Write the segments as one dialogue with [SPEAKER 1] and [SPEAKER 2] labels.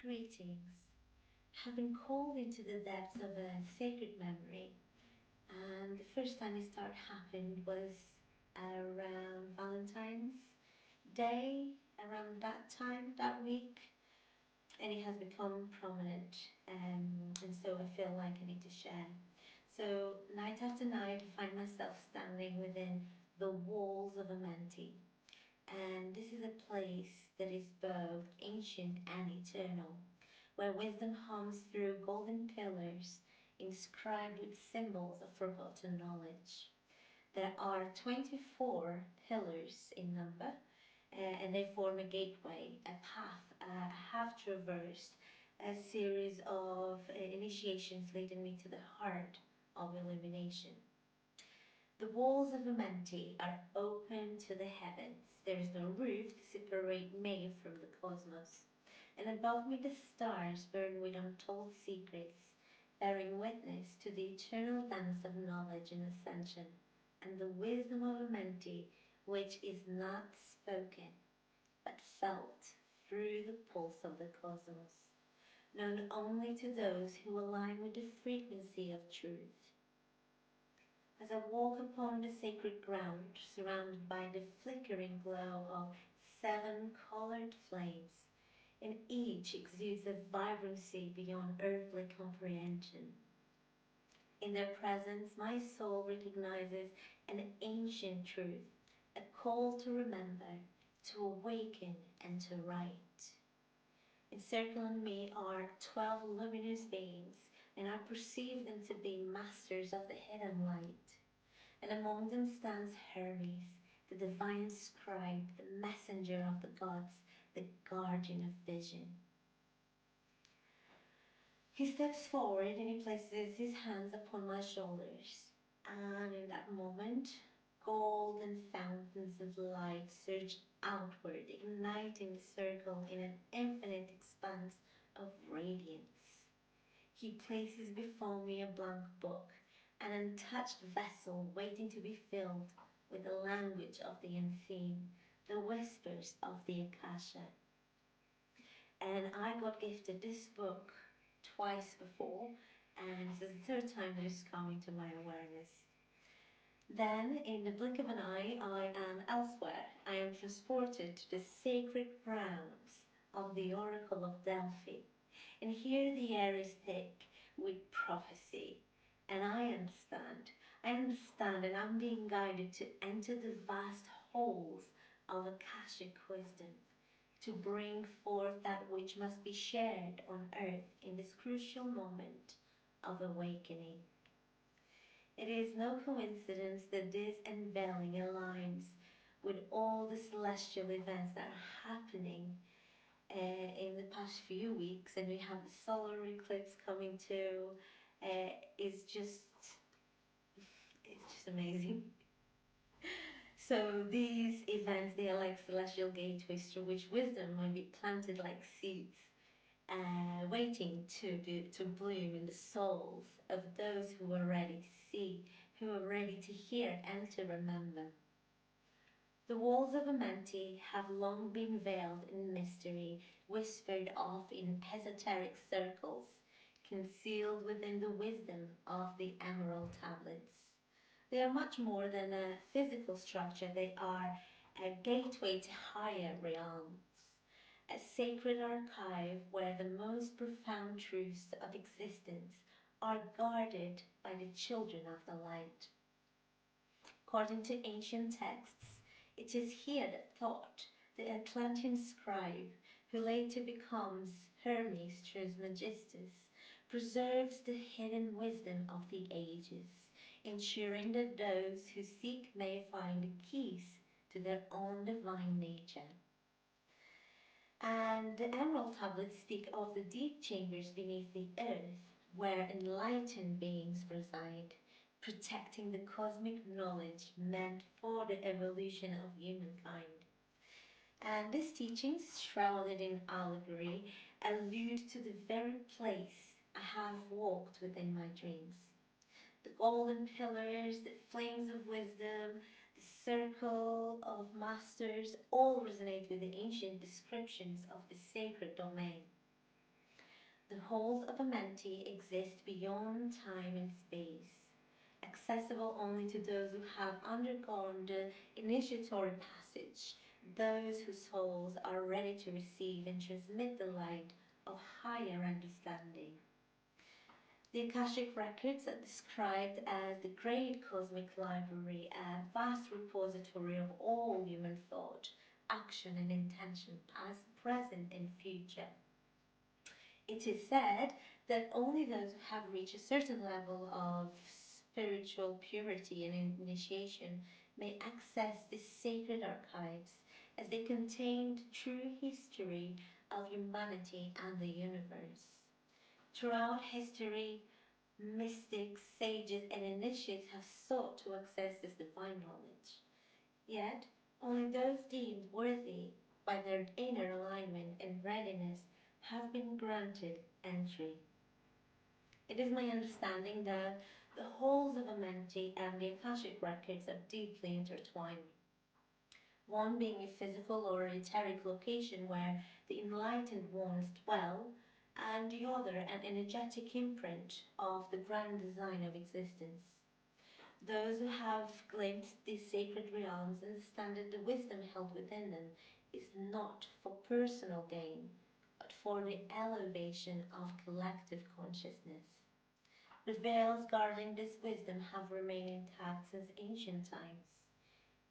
[SPEAKER 1] Greetings. Have been called into the depths of a sacred memory, and the first time it started happened was around Valentine's Day, around that time, that week, and it has become prominent, and so I feel like I need to share. So, night after night, I find myself standing within the walls of Amenti, and this is a place that is both ancient and eternal, where wisdom hums through golden pillars inscribed with symbols of forgotten knowledge. There are 24 pillars in number, and they form a gateway, a path I have traversed, a series of initiations leading me to the heart of illumination. The walls of Amenti are open to the heavens. There is no roof to separate me from the cosmos. And above me the stars burn with untold secrets, bearing witness to the eternal dance of knowledge and ascension, and the wisdom of Amenti, which is not spoken, but felt through the pulse of the cosmos, known only to those who align with the frequency of truth. As I walk upon the sacred ground, surrounded by the flickering glow of 7 colored flames, and each exudes a vibrancy beyond earthly comprehension. In their presence, my soul recognizes an ancient truth, a call to remember, to awaken, and to write. Encircling me are 12 luminous beings, and I perceive them to be masters of the hidden light. And among them stands Hermes, the divine scribe, the messenger of the gods, the guardian of vision. He steps forward and he places his hands upon my shoulders, and in that moment, golden fountains of light surge outward, igniting the circle in an infinite expanse of radiance. He places before me a blank book, an untouched vessel waiting to be filled with the language of the unseen, the whispers of the Akasha. And I got gifted this book twice before, and this is the third time that it's coming to my awareness. Then, in the blink of an eye, I am elsewhere. I am transported to the sacred realms of the Oracle of Delphi. And here the air is thick with prophecy. And I understand, and I'm being guided to enter the vast halls of Akashic wisdom, to bring forth that which must be shared on earth in this crucial moment of awakening. It is no coincidence that this unveiling aligns with all the celestial events that are happening in the past few weeks, and we have the solar eclipse coming too. It's just amazing. So these events, they are like celestial gateways through which wisdom might be planted like seeds, waiting to bloom in the souls of those who are ready to see, who are ready to hear and to remember. The walls of Amenti have long been veiled in mystery, whispered of in esoteric circles, concealed within the wisdom of the emerald tablets. They are much more than a physical structure. They are a gateway to higher realms, a sacred archive where the most profound truths of existence are guarded by the children of the light. According to ancient texts, it is here that Thought, the Atlantean scribe, who later becomes Hermes Trismegistus, preserves the hidden wisdom of the ages, ensuring that those who seek may find the keys to their own divine nature. And the emerald tablets speak of the deep chambers beneath the earth, where enlightened beings reside, protecting the cosmic knowledge meant for the evolution of humankind. And these teachings, shrouded in allegory, allude to the very place I have walked within my dreams. The golden pillars, the flames of wisdom, the circle of masters all resonate with the ancient descriptions of the sacred domain. halls of Amenti exist beyond time and space, accessible only to those who have undergone the initiatory passage, those whose souls are ready to receive and transmit the light of higher understanding. The Akashic Records are described as the great cosmic library, a vast repository of all human thought, action, and intention, past, present, and future. It is said that only those who have reached a certain level of spiritual purity and initiation may access these sacred archives, as they contain the true history of humanity and the universe. Throughout history, mystics, sages, and initiates have sought to access this divine knowledge. Yet, only those deemed worthy by their inner alignment and readiness have been granted entry. It is my understanding that the halls of Amenti and the Akashic Records are deeply intertwined, one being a physical or esoteric location where the enlightened ones dwell, and the other an energetic imprint of the grand design of existence. Those who have glimpsed these sacred realms understand that the wisdom held within them is not for personal gain, but for the elevation of collective consciousness. The veils guarding this wisdom have remained intact since ancient times,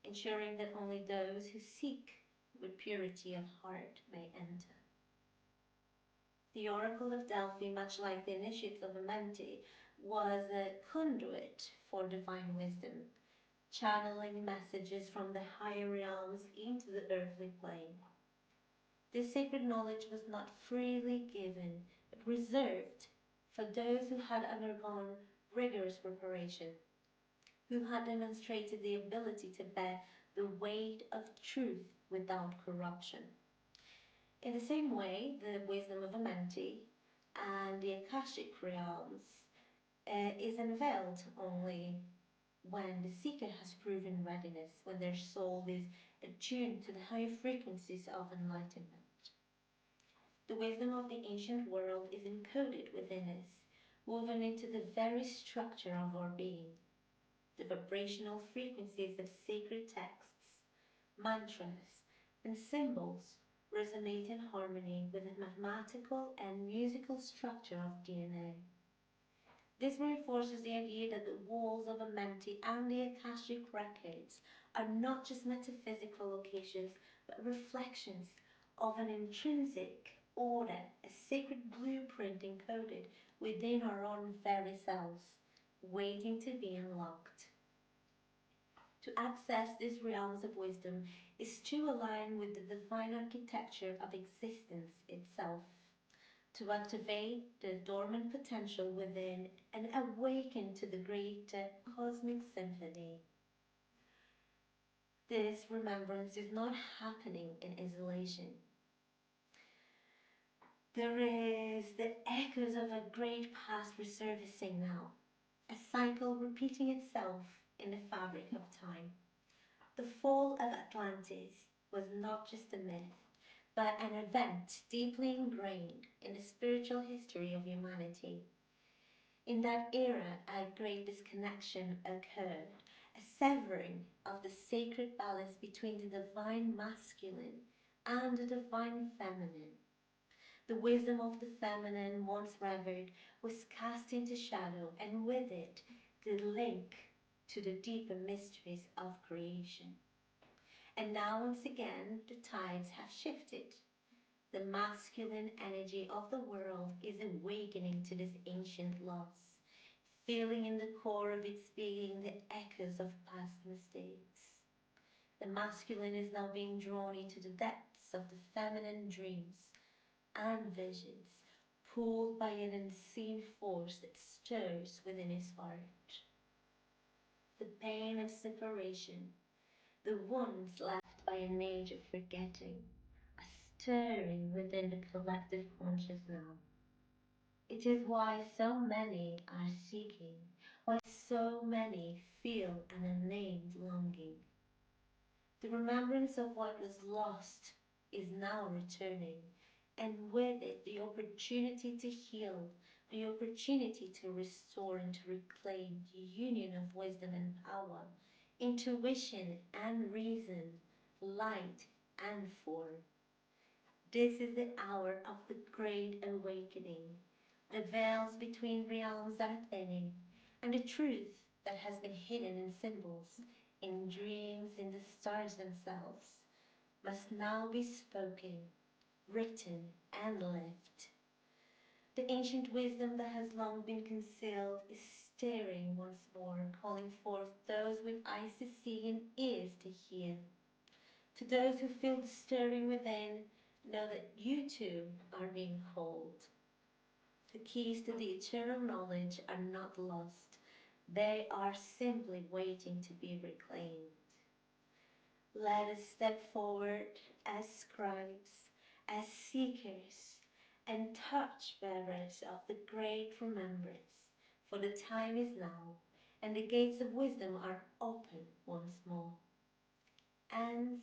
[SPEAKER 1] ensuring that only those who seek with purity of heart may enter. The Oracle of Delphi, much like the initiates of Amenti, was a conduit for divine wisdom, channeling messages from the higher realms into the earthly plane. This sacred knowledge was not freely given, but reserved for those who had undergone rigorous preparation, who had demonstrated the ability to bear the weight of truth without corruption. In the same way, the wisdom of Amenti and the Akashic realms is unveiled only when the seeker has proven readiness, when their soul is attuned to the higher frequencies of enlightenment. The wisdom of the ancient world is encoded within us, woven into the very structure of our being. The vibrational frequencies of sacred texts, mantras, and symbols resonate in harmony with the mathematical and musical structure of DNA. This reinforces the idea that the walls of Amenti and the Akashic Records are not just metaphysical locations, but reflections of an intrinsic order, a sacred blueprint encoded within our own very selves, waiting to be unlocked. To access these realms of wisdom is to align with the divine architecture of existence itself, to activate the dormant potential within and awaken to the great cosmic symphony. This remembrance is not happening in isolation. There is the echoes of a great past resurfacing now, a cycle repeating itself in the fabric of time. The fall of Atlantis was not just a myth, but an event deeply ingrained in the spiritual history of humanity. In that era, a great disconnection occurred, a severing of the sacred balance between the divine masculine and the divine feminine. The wisdom of the feminine, once revered, was cast into shadow, and with it, the link to the deeper mysteries of creation. And now, once again, the tides have shifted. The masculine energy of the world is awakening to this ancient loss, feeling in the core of its being the echoes of past mistakes. The masculine is now being drawn into the depths of the feminine dreams and visions, pulled by an unseen force that stirs within his heart. The pain of separation, the wounds left by an age of forgetting, are stirring within the collective conscious now. It is why so many are seeking, why so many feel an unnamed longing. The remembrance of what was lost is now returning, and with it the opportunity opportunity to heal, the opportunity to restore and to reclaim the union of wisdom and power, intuition and reason, light and form. This is the hour of the great awakening. The veils between realms are thinning, and the truth that has been hidden in symbols, in dreams, in the stars themselves, must now be spoken, written, and lived. The ancient wisdom that has long been concealed is stirring once more, calling forth those with eyes to see and ears to hear. To those who feel the stirring within, know that you too are being called. The keys to the eternal knowledge are not lost. They are simply waiting to be reclaimed. Let us step forward as scribes, as seekers, and touch bearers of the great remembrance, for the time is now, and the gates of wisdom are open once more. And